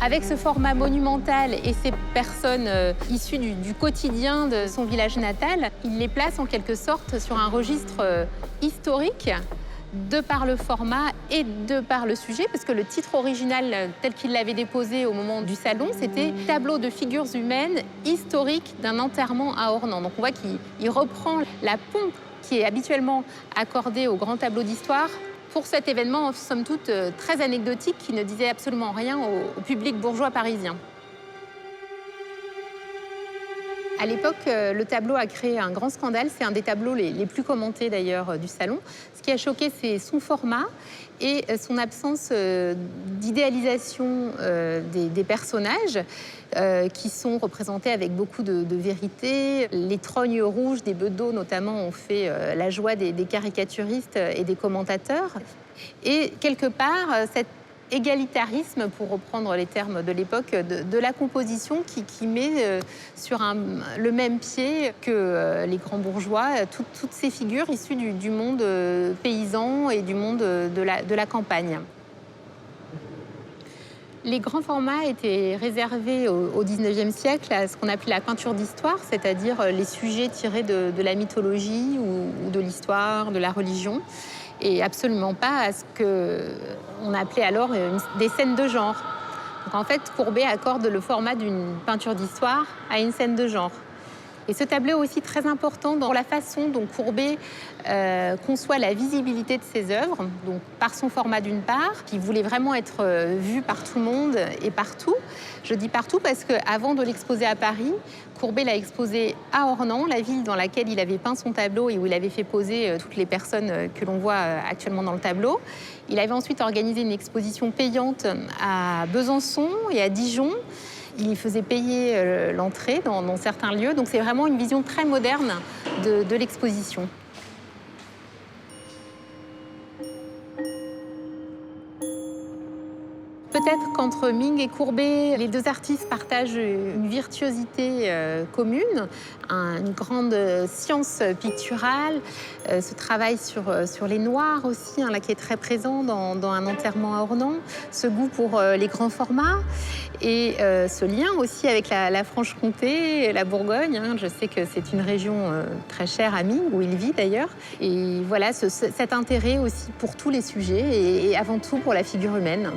Avec ce format monumental et ces personnes issues du quotidien de son village natal, il les place en quelque sorte sur un registre historique de par le format et de par le sujet, parce que le titre original tel qu'il l'avait déposé au moment du salon, c'était « Tableau de figures humaines historiques d'un enterrement à Ornans ». Donc on voit qu'il reprend la pompe qui est habituellement accordée aux grands tableaux d'histoire pour cet événement, somme toute, très anecdotique, qui ne disait absolument rien au public bourgeois parisien. À l'époque, le tableau a créé un grand scandale. C'est un des tableaux les plus commentés d'ailleurs du salon. Ce qui a choqué, c'est son format et son absence d'idéalisation des personnages qui sont représentés avec beaucoup de vérité. Les trognes rouges des bedeaux, notamment, ont fait la joie des caricaturistes et des commentateurs. Et quelque part, cette égalitarisme, pour reprendre les termes de l'époque, de la composition qui met sur le même pied que les grands bourgeois toutes ces figures issues du monde paysan et du monde de la campagne. Les grands formats étaient réservés au XIXe siècle à ce qu'on appelait la peinture d'histoire, c'est-à-dire les sujets tirés de la mythologie ou de l'histoire, de la religion, et absolument pas à ce qu'on appelait alors des scènes de genre. Donc en fait, Courbet accorde le format d'une peinture d'histoire à une scène de genre. Et ce tableau est aussi très important dans la façon dont Courbet conçoit la visibilité de ses œuvres, donc par son format d'une part, qui voulait vraiment être vu par tout le monde et partout. Je dis partout parce qu'avant de l'exposer à Paris, Courbet l'a exposé à Ornans, la ville dans laquelle il avait peint son tableau et où il avait fait poser toutes les personnes que l'on voit actuellement dans le tableau. Il avait ensuite organisé une exposition payante à Besançon et à Dijon. Il y faisait payer l'entrée dans certains lieux. Donc c'est vraiment une vision très moderne de l'exposition. Peut-être qu'entre Ming et Courbet, les deux artistes partagent une virtuosité commune, une grande science picturale, ce travail sur les noirs aussi, là, qui est très présent dans un enterrement à Ornans, ce goût pour les grands formats et ce lien aussi avec la Franche-Comté, la Bourgogne. Je sais que c'est une région très chère à Ming, où il vit d'ailleurs. Et voilà, cet intérêt aussi pour tous les sujets et avant tout pour la figure humaine.